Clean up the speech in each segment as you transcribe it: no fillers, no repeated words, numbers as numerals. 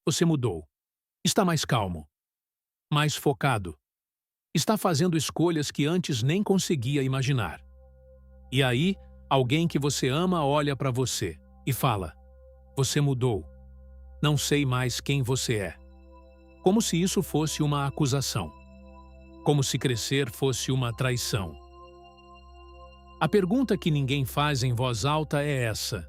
Você mudou. Está mais calmo, mais focado. Está fazendo escolhas que antes nem conseguia imaginar. E aí, alguém que você ama olha para você e fala: você mudou. Não sei mais quem você é. Como se isso fosse uma acusação. Como se crescer fosse uma traição. A pergunta que ninguém faz em voz alta é essa: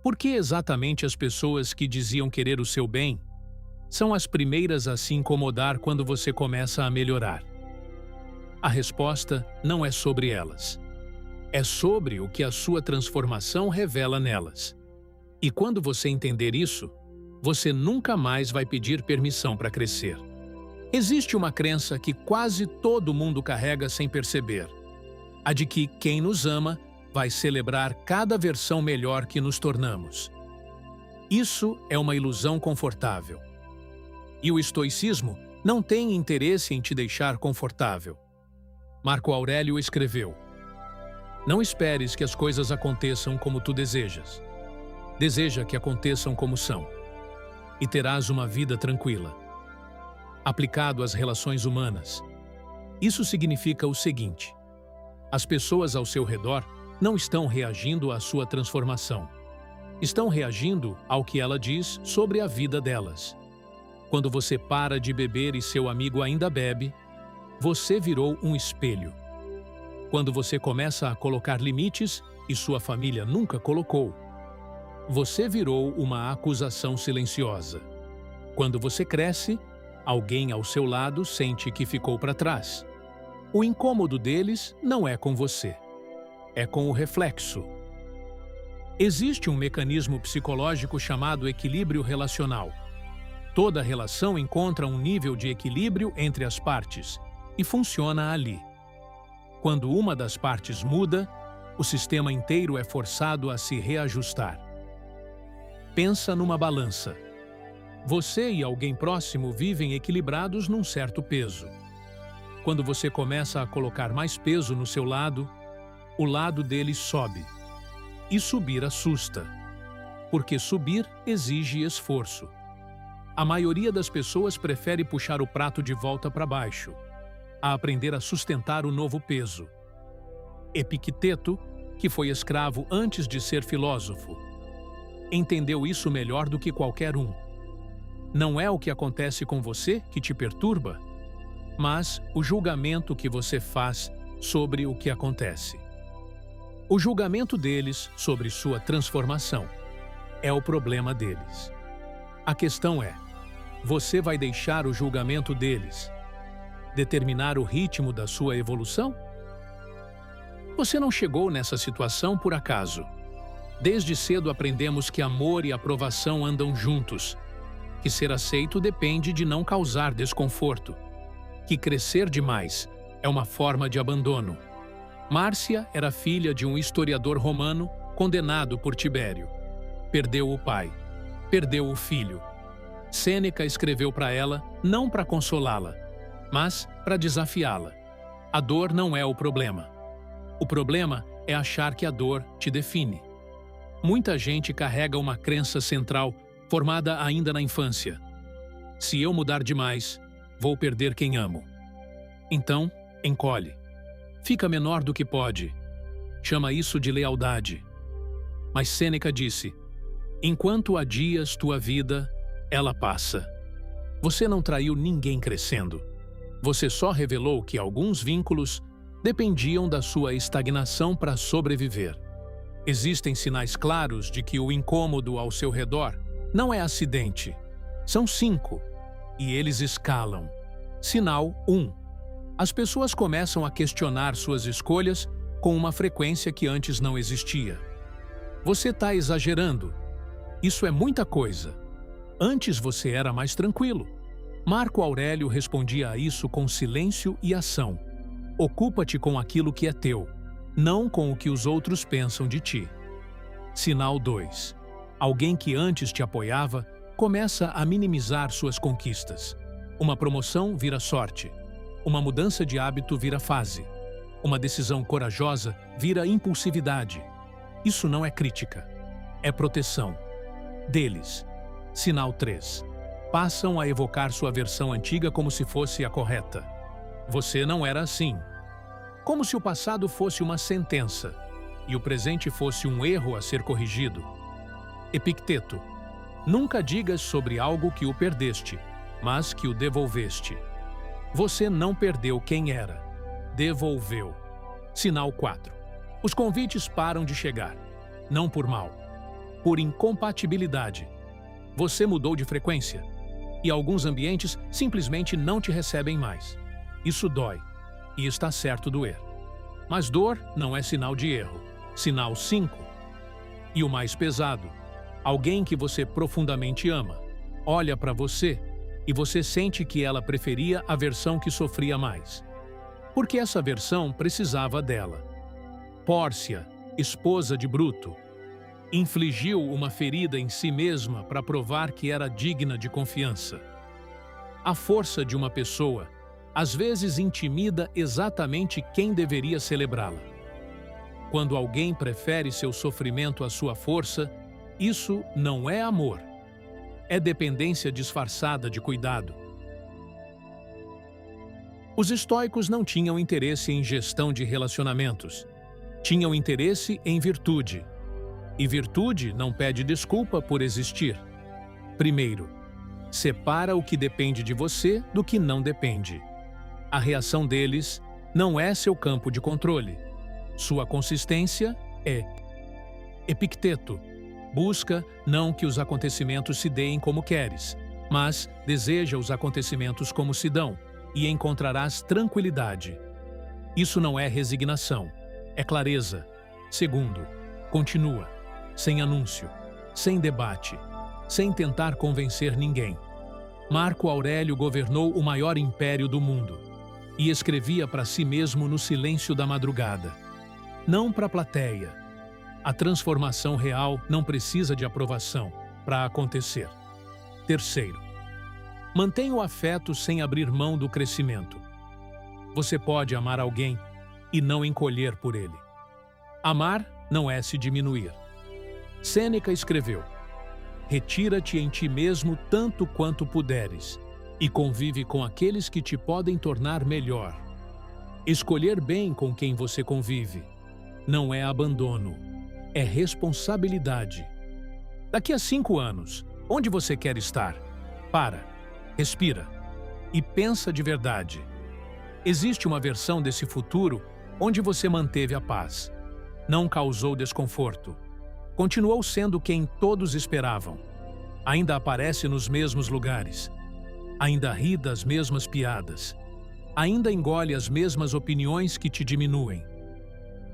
por que exatamente as pessoas que diziam querer o seu bem são as primeiras a se incomodar quando você começa a melhorar? A resposta não é sobre elas. É sobre o que a sua transformação revela nelas. E quando você entender isso, você nunca mais vai pedir permissão para crescer. Existe uma crença que quase todo mundo carrega sem perceber: a de que quem nos ama vai celebrar cada versão melhor que nos tornamos. Isso é uma ilusão confortável. E o estoicismo não tem interesse em te deixar confortável. Marco Aurélio escreveu: não esperes que as coisas aconteçam como tu desejas. Deseja que aconteçam como são, e terás uma vida tranquila. Aplicado às relações humanas, isso significa o seguinte: as pessoas ao seu redor não estão reagindo à sua transformação. Estão reagindo ao que ela diz sobre a vida delas. Quando você para de beber e seu amigo ainda bebe, você virou um espelho. Quando você começa a colocar limites e sua família nunca colocou, você virou uma acusação silenciosa. Quando você cresce, alguém ao seu lado sente que ficou para trás. O incômodo deles não é com você, é com o reflexo. Existe um mecanismo psicológico chamado equilíbrio relacional. Toda relação encontra um nível de equilíbrio entre as partes e funciona ali. Quando uma das partes muda, o sistema inteiro é forçado a se reajustar. Pensa numa balança. Você e alguém próximo vivem equilibrados num certo peso. Quando você começa a colocar mais peso no seu lado, o lado dele sobe. E subir assusta, porque subir exige esforço. A maioria das pessoas prefere puxar o prato de volta para baixo, a aprender a sustentar o novo peso. Epicteto, que foi escravo antes de ser filósofo, entendeu isso melhor do que qualquer um. Não é o que acontece com você que te perturba, mas o julgamento que você faz sobre o que acontece. O julgamento deles sobre sua transformação é o problema deles. A questão é: você vai deixar o julgamento deles determinar o ritmo da sua evolução? Você não chegou nessa situação por acaso. Desde cedo aprendemos que amor e aprovação andam juntos, que ser aceito depende de não causar desconforto, que crescer demais é uma forma de abandono. Márcia era filha de um historiador romano condenado por Tibério. Perdeu o pai, perdeu o filho. Sêneca escreveu para ela não para consolá-la, mas para desafiá-la. A dor não é o problema. O problema é achar que a dor te define. Muita gente carrega uma crença central formada ainda na infância: se eu mudar demais, vou perder quem amo. Então, encolhe. Fica menor do que pode. Chama isso de lealdade. Mas Sêneca disse: enquanto adias tua vida, ela passa. Você não traiu ninguém crescendo. Você só revelou que alguns vínculos dependiam da sua estagnação para sobreviver. Existem sinais claros de que o incômodo ao seu redor não é acidente. São 5, e eles escalam. Sinal 1. As pessoas começam a questionar suas escolhas com uma frequência que antes não existia. Você está exagerando. Isso é muita coisa. Antes você era mais tranquilo. Marco Aurélio respondia a isso com silêncio e ação. Ocupa-te com aquilo que é teu, não com o que os outros pensam de ti. Sinal 2. Alguém que antes te apoiava começa a minimizar suas conquistas. Uma promoção vira sorte. Uma mudança de hábito vira fase. Uma decisão corajosa vira impulsividade. Isso não é crítica. É proteção. Deles. Sinal 3. passam a evocar sua versão antiga como se fosse a correta. Você não era assim. Como se o passado fosse uma sentença e o presente fosse um erro a ser corrigido. Epicteto: nunca digas sobre algo que o perdeste, mas que o devolveste. Você não perdeu quem era, devolveu. Sinal 4. Os convites param de chegar, não por mal, por incompatibilidade. Você mudou de frequência e alguns ambientes simplesmente não te recebem mais. Isso dói e está certo doer. Mas dor não é sinal de erro. Sinal 5. E o mais pesado: alguém que você profundamente ama olha para você e você sente que ela preferia a versão que sofria mais. Porque essa versão precisava dela. Pórcia, esposa de Bruto, infligiu uma ferida em si mesma para provar que era digna de confiança. A força de uma pessoa às vezes intimida exatamente quem deveria celebrá-la. Quando alguém prefere seu sofrimento à sua força, isso não é amor. É dependência disfarçada de cuidado. Os estoicos não tinham interesse em gestão de relacionamentos. Tinham interesse em virtude. E virtude não pede desculpa por existir. Primeiro, separa o que depende de você do que não depende. A reação deles não é seu campo de controle. Sua consistência é. Epicteto: busca não que os acontecimentos se deem como queres, mas deseja os acontecimentos como se dão, e encontrarás tranquilidade. Isso não é resignação, é clareza. Segundo, continua, sem anúncio, sem debate, sem tentar convencer ninguém. Marco Aurélio governou o maior império do mundo e escrevia para si mesmo no silêncio da madrugada. Não para a plateia. A transformação real não precisa de aprovação para acontecer. Terceiro, mantenha o afeto sem abrir mão do crescimento. Você pode amar alguém e não encolher por ele. Amar não é se diminuir. Sêneca escreveu: retira-te em ti mesmo tanto quanto puderes e convive com aqueles que te podem tornar melhor. Escolher bem com quem você convive não é abandono, é responsabilidade. Daqui a 5 anos, onde você quer estar? Para, respira e pensa de verdade. Existe uma versão desse futuro onde você manteve a paz, não causou desconforto, continuou sendo quem todos esperavam, ainda aparece nos mesmos lugares, ainda ri das mesmas piadas, ainda engole as mesmas opiniões que te diminuem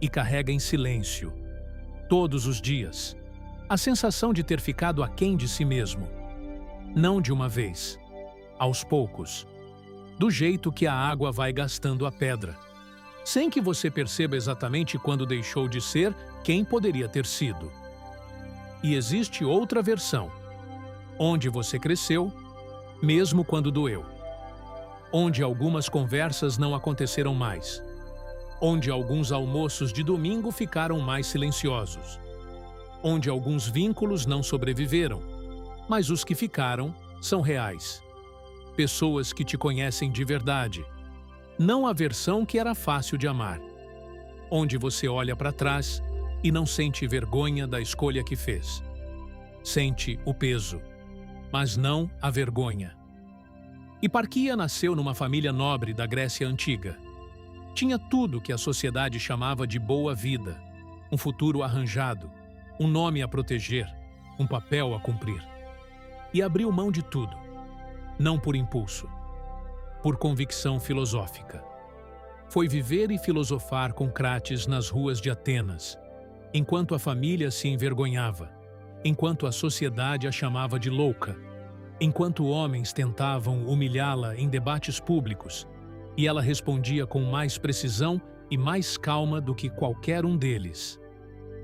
e carrega em silêncio, todos os dias, a sensação de ter ficado aquém de si mesmo. Não de uma vez, aos poucos, do jeito que a água vai gastando a pedra, sem que você perceba exatamente quando deixou de ser quem poderia ter sido. E existe outra versão, onde você cresceu, mesmo quando doeu, onde algumas conversas não aconteceram mais, onde alguns almoços de domingo ficaram mais silenciosos, onde alguns vínculos não sobreviveram, mas os que ficaram são reais. Pessoas que te conhecem de verdade, não a versão que era fácil de amar, onde você olha para trás e não sente vergonha da escolha que fez. Sente o peso, mas não a vergonha. Hiparquia nasceu numa família nobre da Grécia Antiga. Tinha tudo que a sociedade chamava de boa vida, um futuro arranjado, um nome a proteger, um papel a cumprir. E abriu mão de tudo, não por impulso, por convicção filosófica. Foi viver e filosofar com Crates nas ruas de Atenas, enquanto a família se envergonhava, enquanto a sociedade a chamava de louca, enquanto homens tentavam humilhá-la em debates públicos, e ela respondia com mais precisão e mais calma do que qualquer um deles.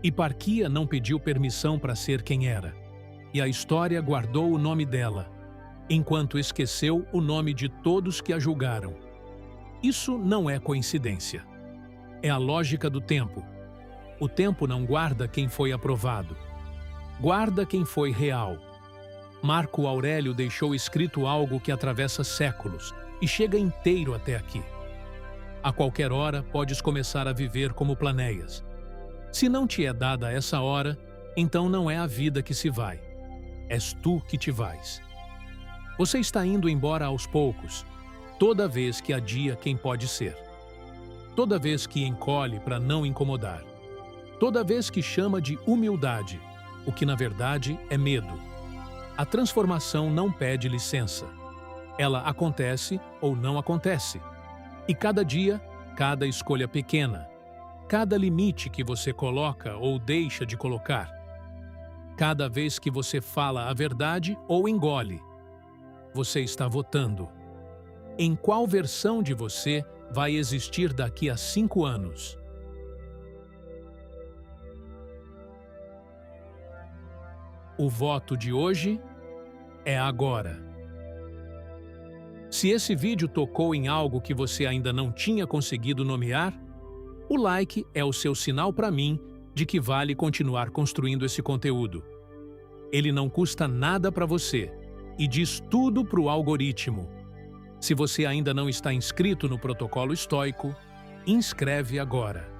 Hiparquia não pediu permissão para ser quem era, e a história guardou o nome dela, enquanto esqueceu o nome de todos que a julgaram. Isso não é coincidência. É a lógica do tempo. O tempo não guarda quem foi aprovado. Guarda quem foi real. Marco Aurélio deixou escrito algo que atravessa séculos e chega inteiro até aqui. A qualquer hora podes começar a viver como planeias. Se não te é dada essa hora, então não é a vida que se vai. És tu que te vais. Você está indo embora aos poucos, toda vez que adia quem pode ser. Toda vez que encolhe para não incomodar. Toda vez que chama de humildade, o que na verdade é medo. A transformação não pede licença. Ela acontece ou não acontece. E cada dia, cada escolha pequena, cada limite que você coloca ou deixa de colocar, cada vez que você fala a verdade ou engole, você está votando. Em qual versão de você vai existir daqui a 5 anos? O voto de hoje é agora. Se esse vídeo tocou em algo que você ainda não tinha conseguido nomear, o like é o seu sinal para mim de que vale continuar construindo esse conteúdo. Ele não custa nada para você e diz tudo para o algoritmo. Se você ainda não está inscrito no Protocolo Estoico, inscreve agora.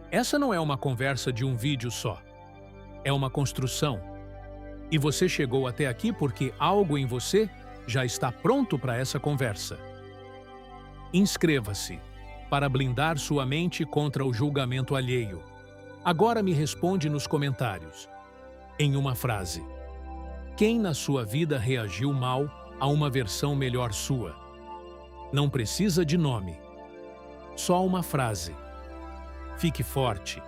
Essa não é uma conversa de um vídeo só. É uma construção. E você chegou até aqui porque algo em você já está pronto para essa conversa. Inscreva-se para blindar sua mente contra o julgamento alheio. Agora me responde nos comentários, em uma frase. Quem na sua vida reagiu mal a uma versão melhor sua? Não precisa de nome. Só uma frase. Fique forte.